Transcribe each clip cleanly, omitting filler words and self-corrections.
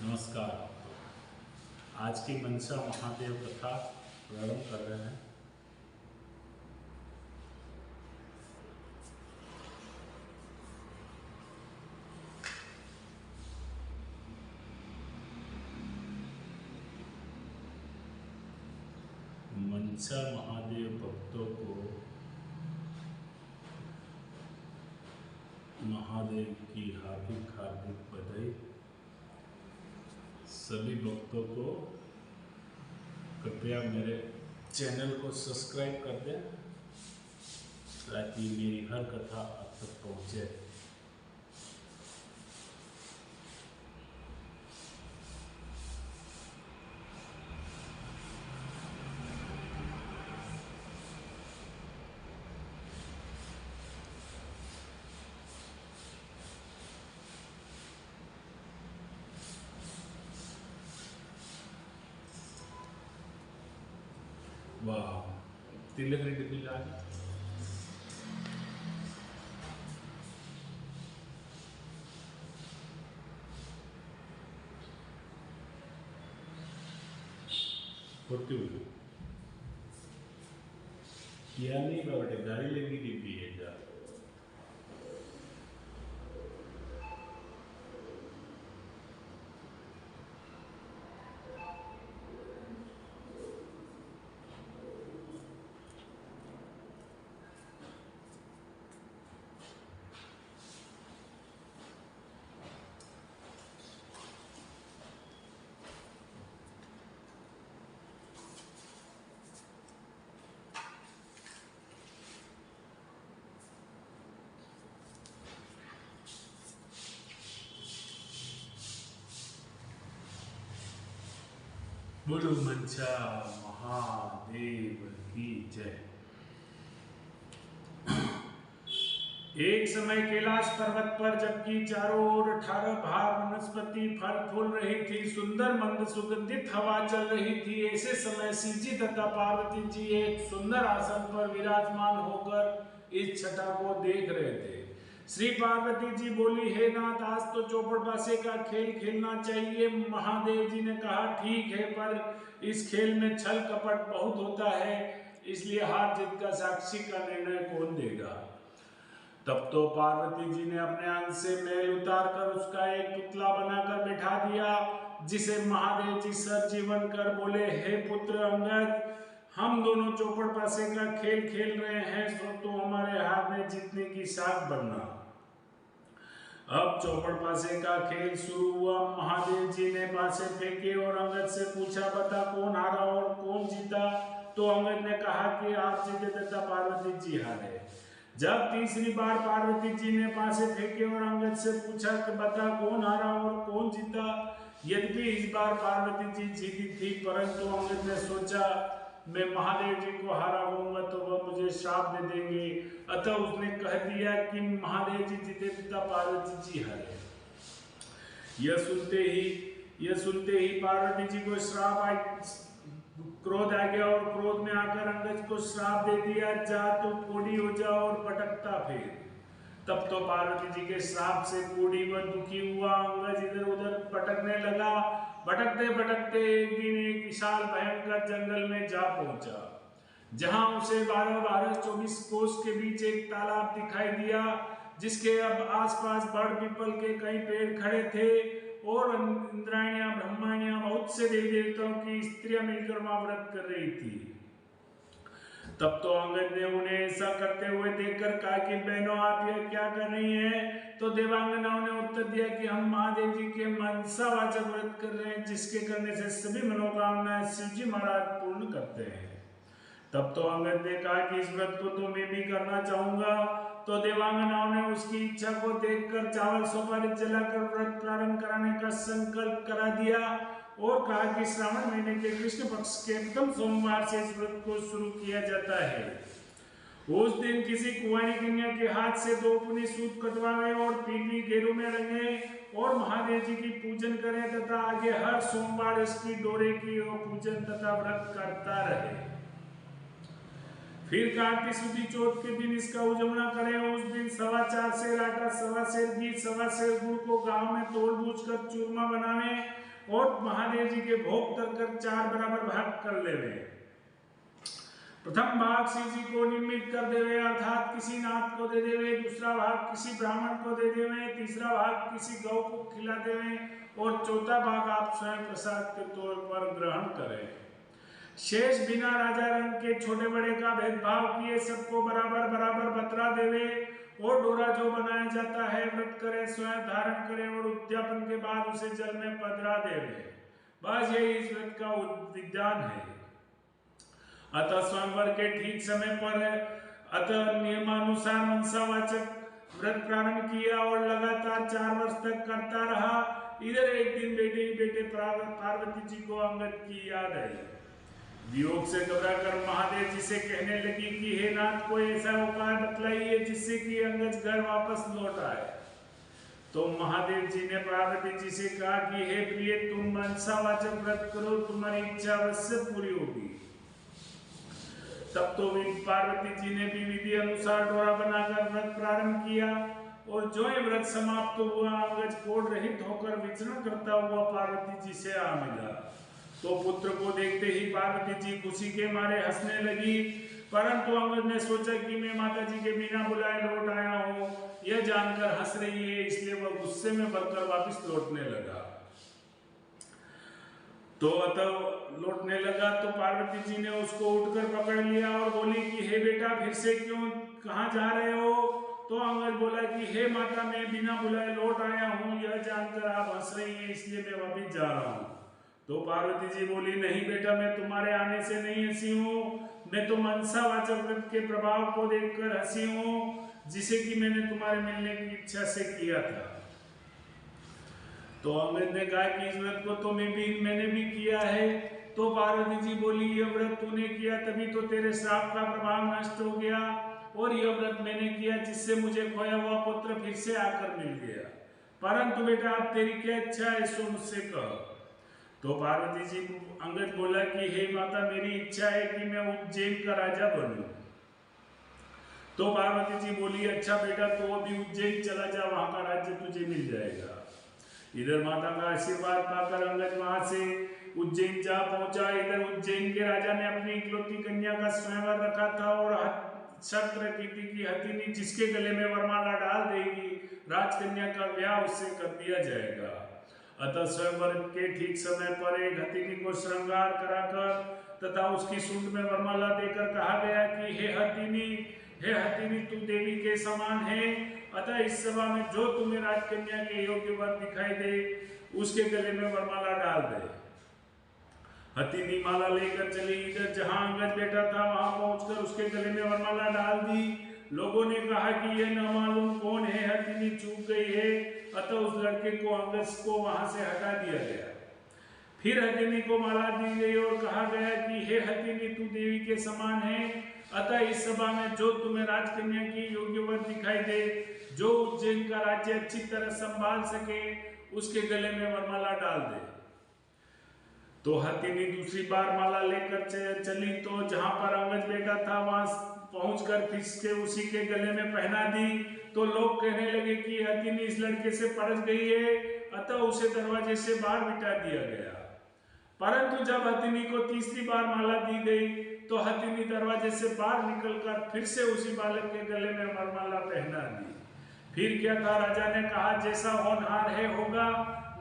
नमस्कार। आज की मनसा महादेव कथा प्रारंभ कर रहे हैं। मनसा महादेव भक्तों को महादेव की हार्दिक हार्दिक बधाई। सभी भक्तों को कृपया मेरे चैनल को सब्सक्राइब कर दें ताकि मेरी हर कथा आप तक पहुंचे। वाह, तिलक रेड्डी बिल आज होती हुई किया नहीं बेटे, गाड़ी लेने की भी है जा। बोलो मनसा महादेव की जय। एक समय कैलाश पर्वत पर जबकि चारों ओर 18 भार वनस्पति फल फूल रही थी, सुंदर मंद सुगंधित हवा चल रही थी। ऐसे समय शिव जी तथा पार्वती जी एक सुंदर आसन पर विराजमान होकर इस छटा को देख रहे थे। श्री पार्वती जी बोली, हे नाथ, आज तो चौपड़ पासे का खेल खेलना चाहिए। महादेव जी ने कहा, ठीक है, पर इस खेल में छल कपट बहुत होता है, इसलिए हार जीत का साक्षी का निर्णय कौन देगा। तब तो पार्वती जी ने अपने अंश से मैल उतार कर उसका एक पुतला बनाकर बैठा दिया, जिसे महादेव जी सर जीवन कर बोले, हे पुत्र अंगद, हम दोनों चौपड़ पासे का खेल खेल रहे हैं, सो तो हमारे हारने जीतने की साख बनना। अब चौपड़ पासे का खेल शुरू हुआ। महादेव जी ने पासे फेंके और अंगद से पूछा, बता कौन हारा और कौन जीता। तो अंगद ने कहा कि आप जीते तथा पार्वती जी हारे। जब तीसरी बार पार्वती जी ने पासे फेंके और अंगद से पूछा कि बता कौन हारा और कौन जीता। यद्यपि इस बार पार्वती जी जीती थी, परंतु अंगद ने सोचा, मैं महादेव जी को हारा होऊंगा तो वह मुझे श्राप दे देंगे। अतः उसने कह दिया कि महादेव जी जीते तथा पार्वती जी हारे। यह सुनते ही पार्वती जी को क्रोध आ गया और क्रोध में आकर अंगद को श्राप दे दिया, जा तू कोढ़ी हो जा और पटकता फिर। तब तो पार्वती जी के श्राप से कोढ़ी व दुखी हुआ अंगद इधर उधर पटकने लगा। भटकते भटकते एक दिन एक विशाल भयंकर जंगल में जा पहुंचा, जहां उसे 12-24 कोस के बीच एक तालाब दिखाई दिया, जिसके अब आसपास बड़ पीपल के कई पेड़ खड़े थे और इंद्राणियां ब्रह्माणियां बहुत से देवी देवताओं की स्त्रियां मिलकर वहां व्रत कर रही थी। तब तो अंगद ने उन्हें ऐसा करते हुए देखकर कहा कि बहनों, आप यह क्या कर रही हैं। तो देवांगनाओं ने उत्तर दिया कि हम महादेव जी के मनसावाचक व्रत कर रहे हैं, जिसके करने से सभी मनोकामनाएं शिव जी महाराज पूर्ण करते हैं। तब तो अंगद ने कहा कि इस व्रत को तो मैं भी करना चाहूंगा। तो देवांगनाओं ने उसकी इच्छा को देखकर चावल सुपारी जलाकर व्रत प्रारंभ कराने का संकल्प करा दिया और कहा कि श्रावण महीने के कृष्ण पक्ष के प्रथम सोमवार से इस व्रत को शुरू किया जाता है। उस दिन किसी कुंवारी कन्या के हाथ से 2 पुनी सूत कटवाएं और पीली गेरू में रंगे और महादेव जी की पूजन करें तथा आगे हर सोमवार इसकी डोरे की और पूजन तथा व्रत करता रहे। फिर कार्तिक शुद्ध चौथ के दिन इसका उजवना करें। उस दिन 4.25 सेर आटा, 1.25 सेर घी, 1.25 सेर गुड़ को गांव में तोड़ बूझ कर चूरमा बनावे और महादेव जी के भोग कर 4 बराबर भाग कर लेवे। प्रथम भाग श्री जी को निमित्त कर देवे अर्थात किसी नाथ को दे देवे, दूसरा भाग किसी ब्राह्मण को दे देवे, तीसरा भाग किसी गौ को खिला देवे और चौथा भाग आप स्वयं प्रसाद के तौर पर ग्रहण करें। शेष बिना राजा रंग के छोटे बड़े का भेदभाव किए सबको बराबर बराबर बतरा देवे और डोरा जो बनाया जाता है व्रत करे, स्वयं धारण करे और उद्यापन के बाद उसे जल में पधरा देवे। बस यही इस व्रत का विधान है। अतः स्वयंवर के ठीक समय पर अतः नियमानुसार मनसावाचक व्रत प्रारंभ किया और लगातार 4 वर्ष तक करता रहा। इधर एक दिन बेटे ही बेटे पार्वती जी को अंगद की याद आई। वियोग से घबराकर महादेव जी से कहने लगी कि हे नाथ कोई ऐसा उपाय बतलाइए जिससे कि अंगद घर वापस लौट आए। तो महादेव जी ने पार्वती जी से कहा कि हे प्रिय तुम मनसावाचक व्रत करो, तुम्हारी इच्छा अवश्य पूरी होगी। तब तो पार्वती जी ने भी विधि अनुसार डोरा बनाकर व्रत प्रारंभ किया और जो ही व्रत समाप्त हुआ अंगद कोढ़ रहित होकर विचरण करता हुआ पार्वती जी से आ मिला। तो पुत्र को देखते ही पार्वती जी खुशी के मारे हंसने लगी, परंतु अंगद ने सोचा कि मैं माता जी के बिना बुलाए लौट आया हूँ, यह जानकर हंस रही है, इसलिए वह गुस्से में भरकर वापस लौटने लगा। तो अतः लौटने लगा तो पार्वती जी ने उसको उठकर पकड़ लिया और बोली कि हे बेटा फिर से क्यों, कहाँ जा रहे हो? तो अंगद बोला कि हे माता मैं बिना बुलाए लौट आया हूँ, यह जानकर आप हंस रही हैं इसलिए मैं वापस जा रहा हूँ। तो पार्वती जी बोली नहीं बेटा मैं तुम्हारे आने से नहीं हंसी हूँ, मैं तो मनसावाचक व्रत के प्रभाव को देखकर हंसी हूँ जिसे कि मैंने तुम्हारे मिलने की इच्छा से किया था। तो अंगद ने कहा कि इस व्रत को तो मैंने भी किया है। तो पार्वती जी बोली यह व्रत तूने किया तभी तो तेरे श्राप का प्रभाव नष्ट हो गया और यह व्रत मैंने किया जिससे मुझे खोया हुआ पुत्र फिर से आकर मिल गया। परंतु बेटा अब तेरी क्या इच्छा है सो मुझसे कह। तो पार्वती जी अंगद बोला कि हे माता मेरी इच्छा है कि मैं उज्जैन का राजा बनूं। तो पार्वती जी बोली अच्छा बेटा तो अभी उज्जैन चला जा, वहां का राज्य तुझे मिल जाएगा। इधर माता का आशीर्वाद पाकर अंगद वहां से उज्जैन जा पहुंचा। इधर उज्जैन के राजा ने अपनी इकलौती कन्या का स्वयंवर रखा था और शर्त रखी थी कि हथिनी जिसके गले में वरमाला डाल देगी राजकन्या का ब्याह उससे कर दिया जाएगा। अतः स्वयंवर के ठीक समय पर एक हथिनी को श्रृंगार कराकर तथा उसकी सूंड में वरमाला देकर कहा गया कि हे हथिनी तू देवी के समान है, अतः इस सभा में जो तुम्हें राजकन्या के योग्य वर दिखाई दे उसके गले में वरमाला डाल दे। हथिनी माला लेकर चली। इधर जहां अंगद बैठा था वहां पहुंचकर उसके गले में वरमाला डाल दी। लोगों ने कहा कि यह न मालूम कौन है, हथिनी चूक गई है। अतः उस लड़के को अंगद को वहां से हटा दिया गया। फिर हथिनी को माला दी गई और कहा गया कि हे हथिनी तू देवी के समान है, अतः इस सभा में जो तुम्हें राजकन्या की योग्य वर दिखाई दे, जो उज्जैन का राज्य अच्छी तरह संभाल सके उसके गले में वरमाला डाल दे। तो हथिनी दूसरी बार माला लेकर चली तो जहां पर अंगद बैठा था वहां पहुंचकर खींच के उसी के गले में पहना दी। तो लोग कहने लगे कि हथिनी इस लड़के से परख गई है, अतः उसे दरवाजे से बाहर बिठा दिया गया। परंतु जब हथिनी को तीसरी बार माला दी गई तो हथिनी दरवाजे से बाहर निकलकर फिर से उसी बालक के गले में वरमाला पहना दी। फिर क्या था, राजा ने कहा जैसा होनहार है होगा।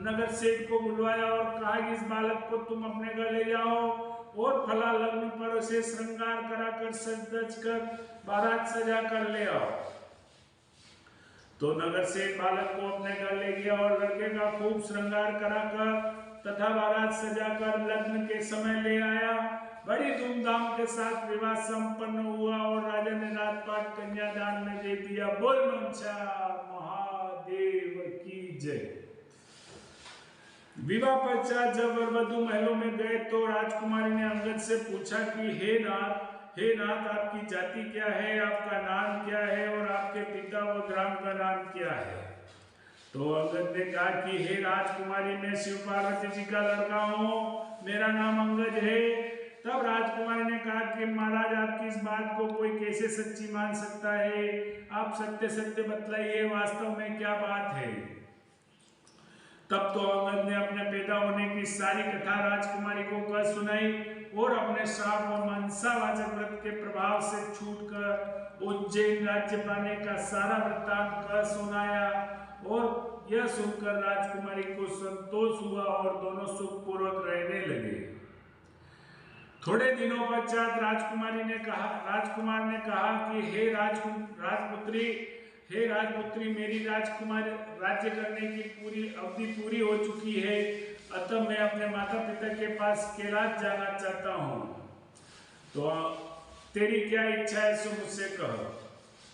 नगर सेठ को बुलवाया और कहा कि इस बालक को तुम अपने घर ले जाओ और फला लग्न पर उसे श्रृंगार कराकर सज धज कर बारात सजा कर ले आओ। तो नगर सेठ बालक को अपने घर ले गया और लड़के का खूब श्रृंगार कराकर तथा बारात सजाकर लग्न के समय ले आया। बड़ी धूमधाम के साथ विवाह संपन्न हुआ और राजा ने राजपाट कन्यादान में दे दिया। बोल मनसा महादेव की जय। विवाह पश्चात जब वर वधू महलों में गए तो राजकुमारी ने अंगद से पूछा कि हे नाथ आपकी जाति क्या है, आपका नाम क्या है और आपके पिता व ग्राम का नाम क्या है। तो अंगद ने कहा कि हे राजकुमारी मैं शिव पार्वती जी का लड़का हूँ, मेरा नाम अंगद है। तब राजकुमारी ने कहा कि महाराज आपकी इस बात को कोई कैसे सच्ची मान सकता है, आप सत्य सत्य बतलाइए वास्तव में क्या बात है। तब तो अंगद ने अपने पैदा होने की सारी कथा राजकुमारी को कह सुनाई और अपने श्राप और मनसावाचक व्रत के प्रभाव से छूटकर उज्जैन राज्य पाने का सारा वृत्तांत कह सुनाया। और यह सुनकर राजकुमारी को संतोष हुआ और दोनों सुखपूर्वक रहने लगे। थोड़े दिनों पश्चात राजकुमार ने कहा कि हे राजपुत्री, मेरी राजकुमारी राज्य करने की पूरी अवधि पूरी हो चुकी है, अतः मैं अपने माता पिता के पास कैलाश जाना चाहता हूँ। तो तेरी क्या इच्छा है, सो मुझसे कह।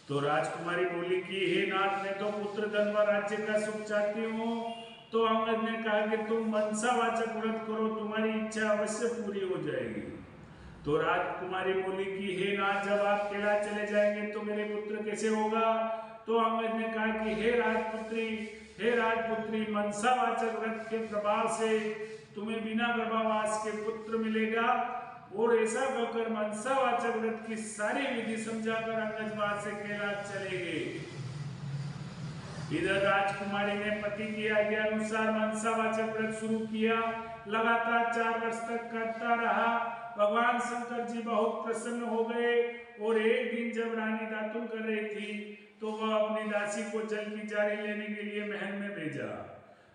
तो राजकुमारी बोली कि हे नाथ, मैं तो पुत्र धन व राज्य का सुख चाहती हूँ। तो अंगद ने कहा कि तुम मनसावाचक व्रत करो, तुम्हारी इच्छा अवश्य पूरी हो जाएगी। तो राजकुमारी बोली कि हे नाथ, जब आप कैलाश चले जाएंगे तो मेरे पुत्र कैसे होगा। तो अंगद ने कहा कि हे राजपुत्री, मनसावाचक व्रत के प्रभाव से तुम्हें बिना गर्भावास के पुत्र मिलेगा। और ऐसा कहकर मनसावाचक व्रत की सारी विधि समझाकर अंगद वहां से कैलाश चले गए। इधर राजकुमारी ने पति की आज्ञा अनुसार मनसावाचक व्रत शुरू किया। लगातार 4 वर्ष तक करता रहा। भगवान शंकर जी बहुत प्रसन्न हो गए और एक दिन जब रानी दातुन कर रही थी तो वह अपनी दासी को जल की जारी लेने के लिए महल में भेजा।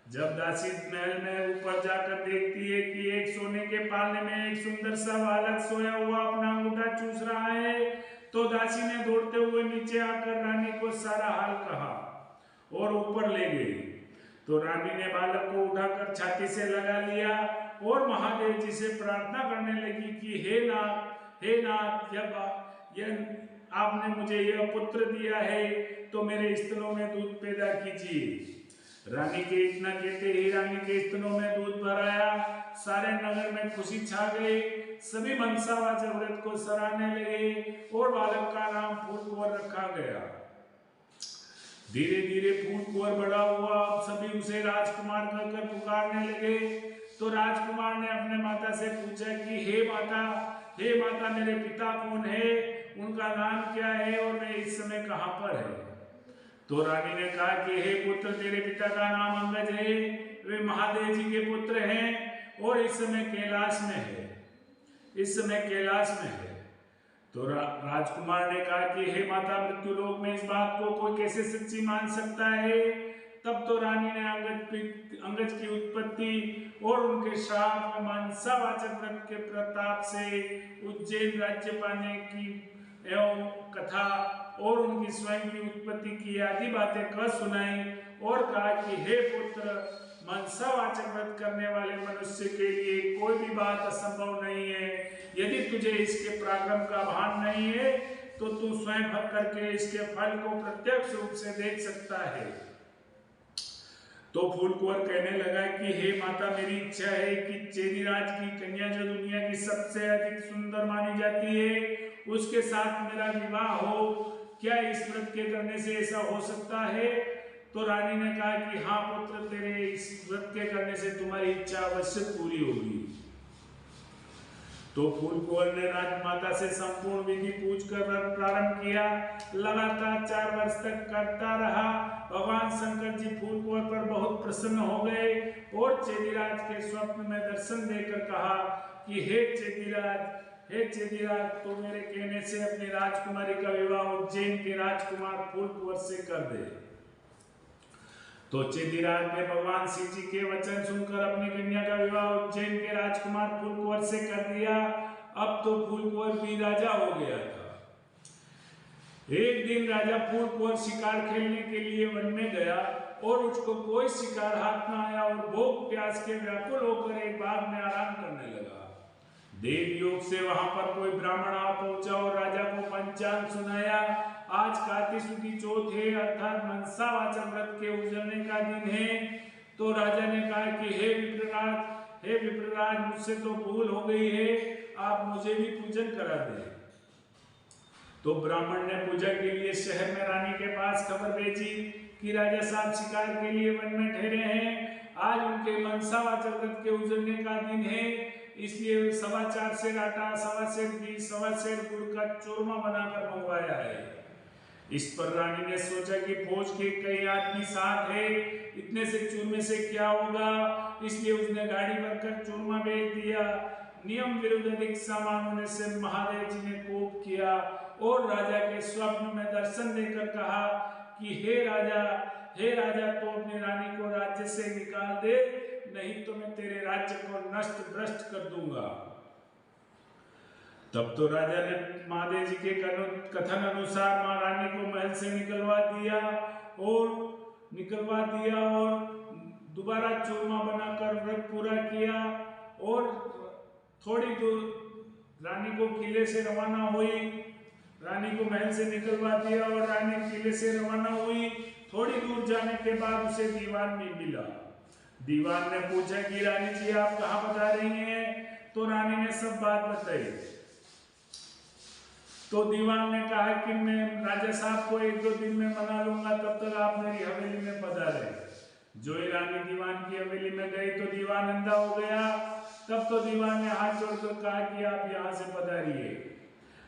जब दासी महल में ऊपर जाकर देखती है कि एक सोने के पालने में एक सुंदर सा बालक सोया हुआ अपना अंगूठा चूस रहा है, तो दासी ने दौड़ते हुए नीचे आकर रानी को सारा हाल कहा और ऊपर ले गई। तो रानी ने बालक को उठाकर छाती से लगा लिया और महादेव जी से प्रार्थना करने लगी कि हे नाथ, जब आपने मुझे यह पुत्र दिया है तो मेरे स्तनों में दूध पैदा कीजिए। रानी के इतना कहते ही रानी के स्तनों में दूध भर आया। सारे नगर में खुशी छा गई। सभी मनसावाचक व्रत को सराहने लगे और बालक का नाम फूलकुंवर रखा गया। धीरे धीरे फूलकुंवर बड़ा हुआ। अब सभी उसे राजकुमार कहकर पुकारने लगे। तो राजकुमार ने अपने माता से पूछा कि हे माता, मेरे पिता कौन है, उनका नाम क्या है और वे इस समय कहाँ पर है। तो रानी ने कहा कि हे पुत्र, तेरे पिता का नाम अंगद है, वे महादेव जी के पुत्र हैं और इस समय कैलाश में है। तो राजकुमार ने कहा कि हे माता, मृत्युलोक में इस बात को कोई कैसे सच्ची मान सकता है। तब तो रानी ने अंगद की उत्पत्ति और उनके श्राप मनसावाचक व्रत के प्रताप से उज्जैन राज्य पाने की एवं कथा और उनकी स्वयं की उत्पत्ति की आदि बातें कह सुनाई और कहा कि हे पुत्र, मनसावाचक व्रत करने वाले मनुष्य के लिए कोई भी बात असंभव नहीं है। यदि तुझे इसके पराक्रम का भान नहीं है तो तू स्वयं करके इसके फल को प्रत्यक्ष रूप से देख सकता है। तो फूलकुंवर कहने लगा कि हे माता, मेरी इच्छा है कि चेदीराज की कन्या जो दुनिया की सबसे अधिक सुंदर मानी जाती है, उसके साथ मेरा विवाह हो। क्या इस व्रत के करने से ऐसा हो सकता है। तो रानी ने कहा कि हाँ पुत्र, तेरे इस व्रत के करने से तुम्हारी इच्छा अवश्य पूरी होगी। तो फूलकुंवर ने राजमाता से संपूर्ण विधि पूछकर व्रत प्रारंभ किया। लगातार 4 वर्ष तक करता रहा। भगवान शंकर जी फूलकुंवर पर बहुत प्रसन्न हो गए और चेदीराज के स्वप्न में दर्शन देकर कहा कि हे चेदीराज, तो मेरे कहने से अपनी राजकुमारी का विवाह उज्जैन के राजकुमार फूलकुंवर से कर दे। तो चेदीराज ने भगवान शिव जी के वचन सुनकर अपनी कन्या का विवाह उज्जैन के राजकुमार फूलकुंवर से कर दिया। अब तो फूलकुंवर भी राजा हो गया था। एक दिन राजा फूलकुंवर शिकार खेलने के लिए वन में गया और उसको कोई शिकार हाथ न आया और भूख प्यास के व्याकुल होकर एक बाग में आराम करने लगा। देव योग से वहां पर कोई ब्राह्मण आ पहुंचा और राजा को पंचांग सुनाया। आज कार्तिक शुक्ल चौथ है, अर्थात मनसावाचक व्रत के उजड़ने का दिन है। तो राजा ने कहा कि हे विप्रराज, मुझसे तो भूल हो गई है, आप मुझे भी पूजन करा दें। तो ब्राह्मण ने पूजा के लिए शहर में रानी के पास खबर भेजी कि राजा साहब शिकार के लिए वन में ठहरे हैं। आज उनके मनसावाचक व्रत के उजड़ने का दिन है, इसलिए 4.25 सेर आटा, 1.25 सेर घी, 1.25 सेर गुड़ का चूरमा बनाकर मंगवाया है। इस पर रानी ने सोचा कि फौज के कई आदमी साथ है, इतने से चूरमे से क्या होगा, इसलिए उसने गाड़ी भरकर चूरमा भेज दिया। नियम विरुद्ध अधिक सामान होने से महादेव जी ने कोप किया और राजा के स्वप्न में दर्शन देकर कहा कि हे राजा तो अपनी रानी को राज्य से निकाल दे, नहीं तो मैं तेरे राज्य को नष्ट भ्रष्ट कर दूंगा। तब तो राजा ने महादेव जी के कथन अनुसार मां रानी को महल से निकलवा दिया और दोबारा चूरमा बनाकर व्रत पूरा किया और थोड़ी दूर रानी को किले से रवाना हुई। रानी को महल से निकलवा दिया और रानी किले से रवाना हुई। थोड़ी दूर जाने के बाद उसे दीवान भी मिला। दीवान ने पूछा कि रानी जी आप कहाँ बता रही हैं? तो रानी ने सब बात बताई। तो दीवान ने कहा कि मैं राजा साहब को 1-2 दिन में मना लूंगा, तब तक आप मेरी हवेली में पधारे। जो ही रानी दीवान की हवेली में गई तो दीवान अंधा हो गया। तब तो दीवान ने हाथ जोड़कर कहा कि आप यहाँ से पधारिए।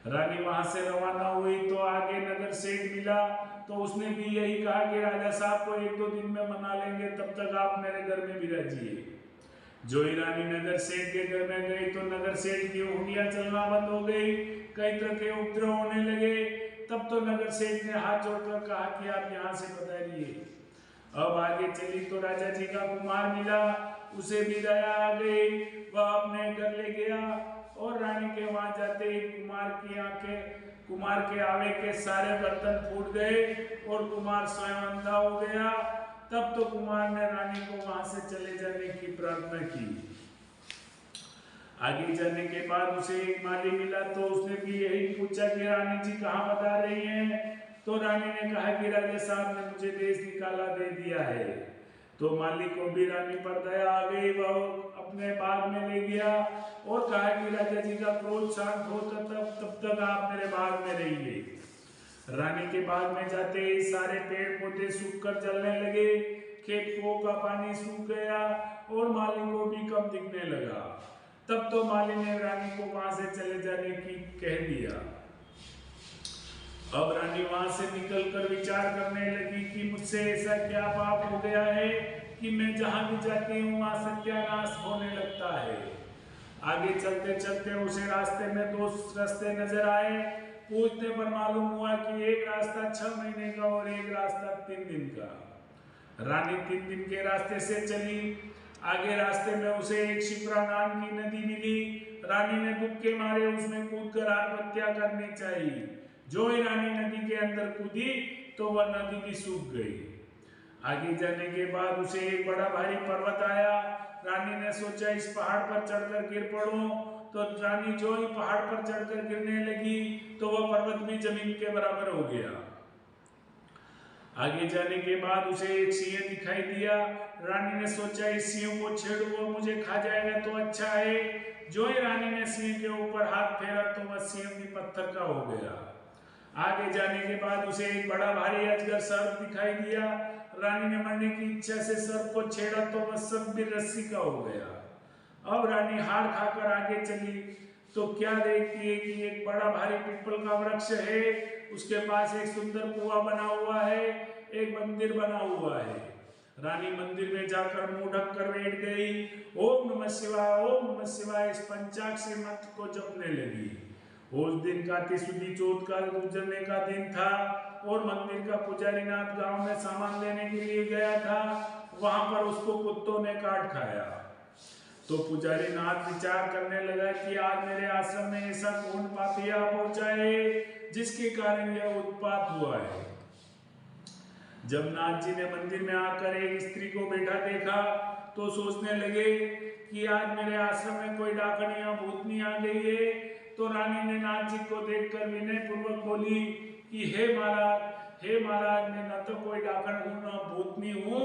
रानी वहां से रवाना हुई तो आगे नगर सेठ मिला, तो उसने भी यही कहा कि राजा साहब को 1-2 दिन में मना लेंगे, तब तक आप मेरे घर में विराजिए। जो ही रानी नगर सेठ के घर में गई तो नगर सेठ की उंगलियां चलना बंद हो गई, कई तरह के उपद्रव होने लगे। तब तो नगर सेठ ने हाथ जोड़कर कहा कि आप यहाँ से पधारिए। अब आगे चली तो राजा जी का कुमार मिला, उसे भी दया आ गई, वह अपने घर ले गया और रानी के वहां जाते ही कुमार के आवे के सारे बर्तन फूट गए और कुमार स्वयं अंधा हो गया। तब तो कुमार ने रानी को वहां से चले जाने की प्रार्थना की। आगे जाने के बाद उसे एक माली मिला, तो उसने भी यही पूछा कि रानी जी कहाँ बता रही हैं? तो रानी ने कहा कि राजा साहब ने मुझे देश निकाला दे दिया है। तो माली को भी रानी पर दया आ गई, वह अपने बाग में ले गया और कहा कि राजा जी का क्रोध शांत हो तब तक आप मेरे बाग में रहिए। रानी के बाग में जाते ही सारे पेड़ पौधे सूखकर जलने लगे, खेतों का पानी सूख गया और माली को भी कम दिखने लगा। तब तो माली ने रानी को वहां से चले जाने की कह दिया। अब रानी वहां से निकलकर विचार करने लगी कि मुझसे ऐसा क्या पाप हो गया है कि मैं जहां भी जाती हूँ वहां सत्यानाश होने लगता है। आगे चलते चलते उसे रास्ते में 2 रास्ते नजर आए। पूछने पर मालूम हुआ कि एक रास्ता 6 महीने का और एक रास्ता 3 दिन का। रानी 3 दिन के रास्ते से चली। आगे रास्ते में उसे एक शिप्रा नाम की नदी मिली। रानी ने दुख के मारे उसमें कूदकर आत्महत्या करनी चाहिए। जो ही रानी नदी के अंदर कूदी तो वह नदी भी सूख गई। आगे जाने के बाद उसे एक बड़ा भारी पर्वत आया। रानी ने सोचा इस पहाड़ पर चढ़कर गिर पड़ूं, तो रानी जो ही पहाड़ पर चढ़कर गिरने लगी तो वह पर्वत भी जमीन के बराबर हो गया। आगे जाने के बाद उसे एक सिंह दिखाई दिया। रानी ने सोचा इस सिंह को छेड़ूं, वो मुझे खा जाएगा तो अच्छा है। जो ही रानी ने सिंह के ऊपर हाथ फेरा तो वह सिंह भी पत्थर का हो गया। आगे जाने के बाद उसे एक बड़ा भारी अजगर सर्प दिखाई दिया। रानी ने मरने की इच्छा से सर्प को छेड़ा तो वह सर्प भी रस्सी का हो गया। अब रानी हार खाकर आगे चली तो क्या देखती है कि एक बड़ा भारी पीपल का वृक्ष है, उसके पास एक सुंदर कुआं बना हुआ है, एक मंदिर बना हुआ है। रानी मंदिर में जाकर मुंह ढक कर बैठ गई। ओम नमः शिवाय इस पंचाक्षरी मंत्र को जपने लगी। उस दिन कार्तिक शुद्ध चौथ का गुजरने का दिन था और मंदिर का पुजारी नाथ गांव में सामान लेने के लिए गया था। वहां पर उसको कुत्तों ने काट खाया। तो पुजारी नाथ विचार करने लगा कि आज मेरे आश्रम में ऐसा कौन पापी आ पहुंचा है जिसके कारण यह उत्पात हुआ है। जब नाथ जी ने मंदिर में आकर एक स्त्री को बैठा देखा तो सोचने लगे कि आज मेरे आश्रम में कोई डाकण या भूतनी आ गई है। तो रानी ने नाथ जी को देखकर विनय पूर्वक बोली कि हे महाराज मैं न तो कोई डाकण हूँ न भूतनी हूँ,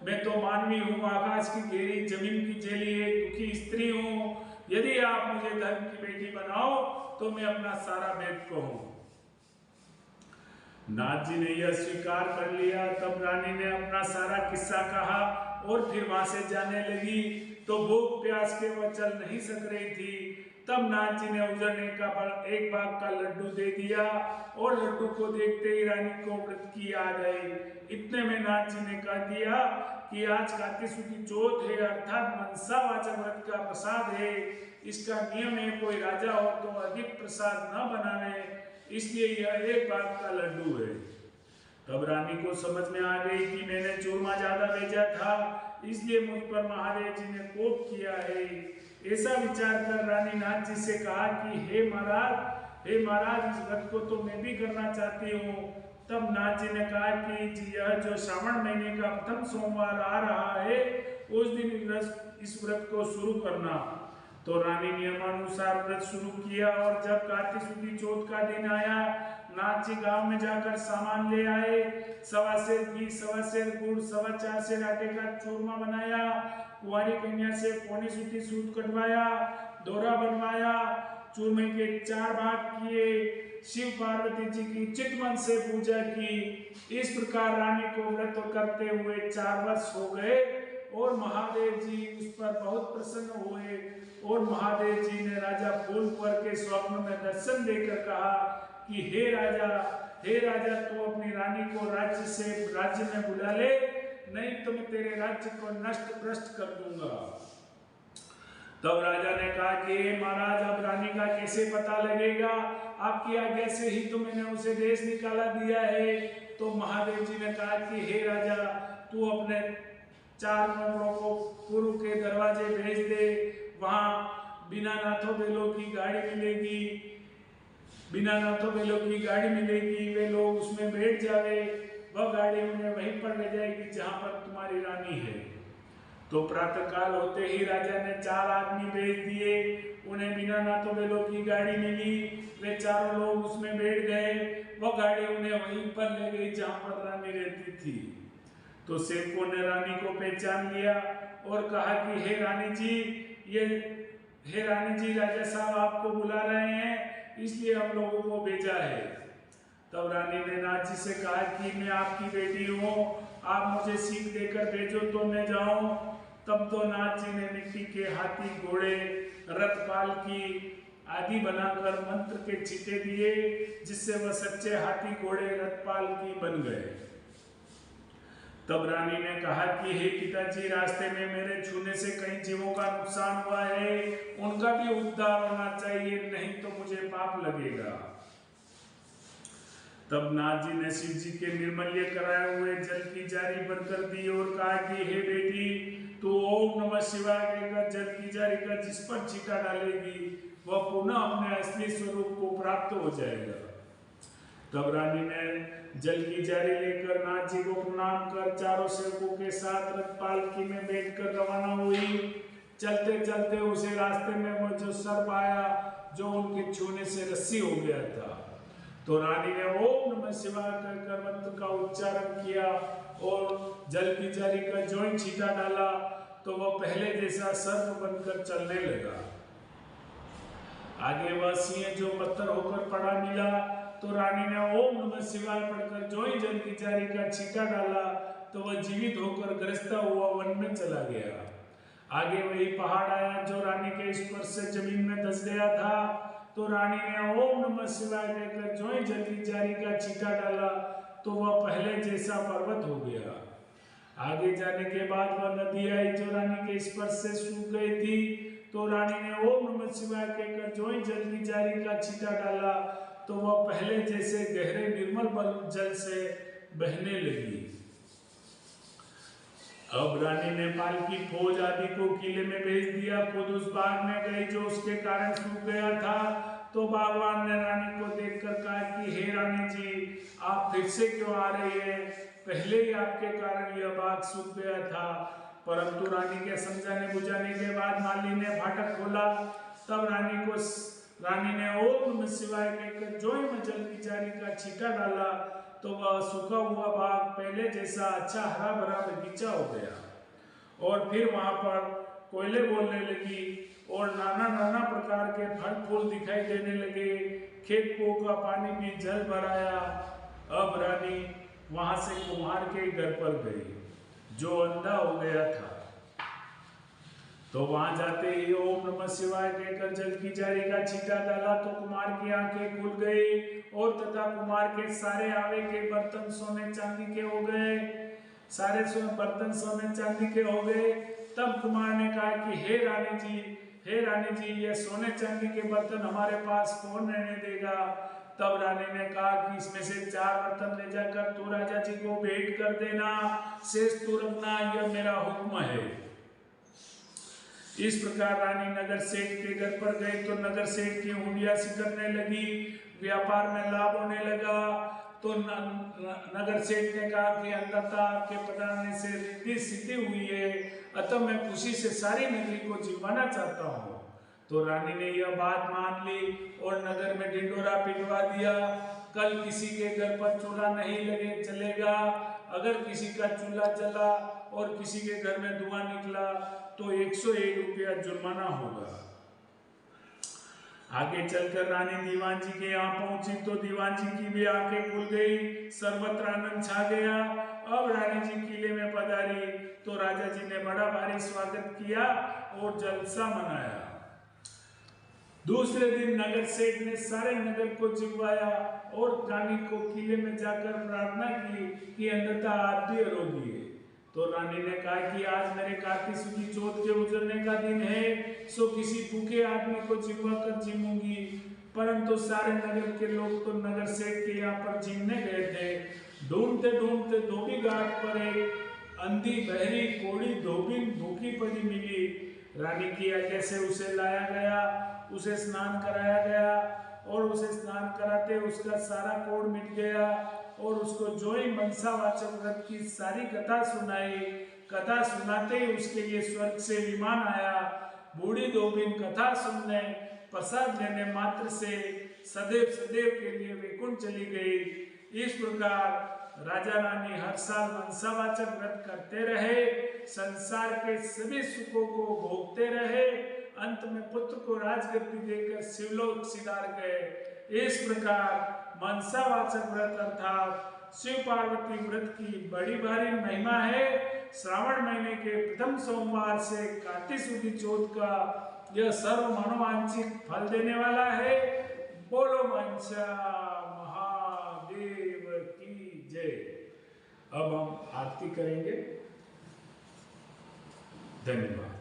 मैं तो मानवी हूँ, आकाश की घेरी जमीन की चेली एक दुखी स्त्री हूँ। यदि आप मुझे धर्म की बेटी बनाओ तो मैं अपना सारा वेद कहूँ। नाथ जी ने यह स्वीकार कर लिया। तब रानी ने अपना सारा किस्सा कहा और फिर वहां से जाने लगी। तो भूख प्यास के वह चल नहीं सक रही थी। तब नाथ जी ने उजड़ने का एक भाग का लड्डू दे दिया और लड्डू को देखते ही रानी को व्रत की याद आई। इतने में नाथ जी ने कह दिया कि आज कार्तिक शुक्ल चौथ है, अर्थात मनसावाचक व्रत का प्रसाद है। इसका नियम है कोई राजा हो तो अधिक प्रसाद न बनावे, इसलिए यह एक भाग का लड्डू है। तब रानी को समझ में आ गई कि मैंने चूरमा ज्यादा भेजा था, इसलिए मुझ पर महादेव जी ने कोप किया है। ऐसा विचार कर रानी नाथ जी से कहा कि हे महाराज इस व्रत को तो मैं भी करना चाहती हूँ। तब नाथ जी ने कहा कि यह जो श्रावण महीने का प्रथम सोमवार आ रहा है उस दिन इस व्रत को शुरू करना। तो रानी नियमानुसार व्रत शुरू किया और जब कार्तिक शुक्ल चौथ का दिन आया, नाथ जी गांव में जाकर सामान ले आए। 1.25 सेर घी, 1.25 सेर गुड़, 4.25 सेर आटे का चूरमा बनाया। कुंवारी कन्या से पौनी सूती सूत कटवाया, दोरा बनवाया, चूरमे के 4 भाग किए, शिव पार्वती जी की चित मन से पूजा की। इस प्रकार रानी को व्रत करते हुए 4 वर्ष हो गए और महादेव जी उस पर बहुत प्रसन्न हुए। और महादेव जी ने राजा फूलकुंवर के स्वप्न में दर्शन देकर कहा कि हे राजा तू अपनी रानी को राज्य में बुला ले, नहीं तो मैं तेरे राज्य को नष्ट भ्रष्ट कर दूंगा। तब राजा ने कहा कि महाराज अब रानी का कैसे पता लगेगा, आपकी आज्ञा से ही तो मैंने उसे देश निकाला दिया है। तो महादेव जी ने कहा कि हे राजा तू अपने 4 नौकरों को पूर्व के दरवाजे भेज दे, वहां बिना नाथों बैलों की गाड़ी मिलेगी, वे लोग उसमें बैठ जावे, वह गाड़ी उन्हें वहीं पर ले जाएगी जहां पर तुम्हारी रानी है। तो प्रातःकाल होते ही राजा ने 4 आदमी भेज दिए, उन्हें बिना नाथों बैलों की गाड़ी मिली, वे चारों लोग उसमें बैठ गए, वह गाड़ी उन्हें वहीं पर ले गई जहां पर रानी रहती थी। तो सेवकों ने रानी को पहचान लिया और कहा कि हे रानी जी राजा साहब आपको बुला रहे हैं, इसलिए हम लोगों को भेजा है। तब रानी ने नाथ जी से कहा कि मैं आपकी बेटी हूँ, आप मुझे सीख देकर भेजो तो मैं जाऊं। तब तो नाथ जी ने मिट्टी के हाथी, घोड़े, रथ, पालकी आदि बनाकर मंत्र के छींटे दिए, जिससे वह सच्चे हाथी, घोड़े, रथ, पालकी बन गए। तब रानी ने कहा कि हे पिताजी, रास्ते में मेरे छूने से कई जीवों का नुकसान हुआ है, उनका भी उद्धार होना चाहिए, नहीं तो मुझे पाप लगेगा। तब नाथ जी ने शिव जी के निर्मल्य कराए हुए जल की जारी बंद कर दी और कहा कि हे बेटी, तू ओम नमः शिवाय कहकर जल की जारी का जिस पर छींटा डालेगी वह पुनः अपने असली स्वरूप को प्राप्त हो जाएगा। तब रानी ने जल की जारी लेकर नाथ जी को प्रणाम कर चारों सेवकों के साथ रथ पालकी में बैठकर रवाना हुई। चलते चलते उसे रास्ते में वो जो सर्प आया जो उनके छूने से रस्सी हो गया था। तो रानी ने ओम नमः शिवाय कहकर मंत्र का उच्चारण किया और जल की जारी का ज्यों ही छींटा डाला तो वह पहले जैसा सर्प बनकर चलने लगा। आगे वह सिंह जो पत्थर होकर पड़ा मिला, तो रानी ने ओम नमः शिवाय पढ़कर जो ही जल की जारी का छींटा डाला तो वह जीवित होकर ग्रस्ता हुआ वन में चला गया। आगे वही पहाड़ आया जो रानी के स्पर्श से जमीन में धंस गया था। तो रानी ने ओम नमः शिवाय कहकर जो ही जल की जारी का छींटा डाला तो वह पहले जैसा पर्वत हो गया। आगे जाने के बाद वह नदी आई जो रानी के स्पर्श से सूख गई थी। तो रानी ने ओम नमः शिवाय कहकर जो ही जल की जारी का छींटा डाला तो वह पहले जैसे गहरे निर्मल जल से बहने लगी। अब रानी ने पालकी, फौज आदि को किले में भेज दिया। खुद उस बाग में गई जो उसके कारण सूख गया था। तो बागवान ने रानी को देखकर कहा कि हे रानी जी, आप फिर से क्यों आ रही है? पहले ही आपके कारण यह बाग सूख गया था। परंतु रानी के समझाने बुझाने के बाद माली ने फाटक खोला। तब रानी ने ओम नमः शिवाय कहकर जो ही जल की जारी का छींटा डाला तो वह सूखा हुआ बाग पहले जैसा अच्छा हरा भरा बगीचा हो गया। और फिर वहां पर कोयले बोलने लगी और नाना नाना प्रकार के फल फूल दिखाई देने लगे। खेत का पानी भी जल भराया। अब रानी वहां से कुम्हार के घर पर गई जो अंधा हो गया था। तो वहां जाते ही ओम नमः शिवाय कहकर जल की जारी का छींटा डाला तो कुमार की आंखें खुल गई और तथा कुमार के सारे आवे के बर्तन सोने चांदी के हो गए, सारे बर्तन सोने चांदी के हो गए। तब कुमार ने कहा कि हे रानी जी ये सोने चांदी के बर्तन हमारे पास कौन रहने देगा। तब रानी ने कहा कि इसमें से 4 बर्तन ले जाकर तू राजा जी को भेंट कर देना, शेष तू रखना, यह मेरा हुक्म है। इस प्रकार रानी नगर सेठ के घर पर गई तो नगर सेठ की हुंडिया सिकरने लगी, व्यापार में लाभ होने लगा। तो नगर सेठ ने कहा कि अन्नदाता आपके पधारने से रिद्धि सिद्धि हुई है, अतः मैं खुशी से सारी नगरी को जितवाना चाहता हूँ। तो रानी ने यह बात मान ली और नगर में ढिंढोरा पिटवा दिया, कल किसी के घर पर चूल्हा नहीं लगे चलेगा। अगर किसी का चूल्हा जला और किसी के घर में धुआं निकला तो 101 रुपया जुर्माना होगा। आगे चलकर रानी दीवान जी के यहाँ पहुंची तो दीवान जी की भी आंखें खुल गई, सर्वत्र आनंद छा गया। अब रानी जी किले में पधारी तो राजा जी ने बड़ा भारी स्वागत किया और जलसा मनाया। दूसरे दिन नगर सेठ ने सारे नगर को जितवाया और रानी को किले में जाकर प्रार्थना की कि अन्नदाता आप भी आरोगी है। तो रानी ने कहा कि आज मेरे कार्तिक सुदी चौथ के उजरने का दिन है, सो किसी भूखे आदमी को जितवा कर जीमूंगी। परंतु सारे नगर के लोग तो नगर सेठ के यहाँ पर जीमने गए थे। ढूंढते ढूंढते धोबी घाट पर एक अंधी बहरी कोड़ी धोबिन भूखी पड़ी मिली। रानी की आज्ञा से उसे लाया गया, उसे स्नान कराया गया और उसे स्नान कराते उसका सारा कोढ़ मिट गया और उसको जो ही मनसावाचक व्रत की सारी कथा सुनाई। कथा सुनाते ही उसके लिए स्वर्ग से विमान आया। बूढ़ी धोबिन कथा सुनने प्रसाद लेने मात्र से सदैव सदैव के लिए वैकुंठ चली गई। इस प्रकार राजा रानी हर साल मनसावाचक व्रत करते रहे, संसार के सभी सुखों को भोगते रहे, अंत में पुत्र को राजगद्दी देकर शिवलोक सिधार गए। इस प्रकार मनसावाचक व्रत अर्थात शिव पार्वती व्रत की बड़ी भारी महिमा है। श्रावण महीने के प्रथम सोमवार से कार्तिक सुदी चौथ का यह सर्व मनोवांछित फल देने वाला है। बोलो मनसा महादेव की जय। अब हम आरती करेंगे। धन्यवाद।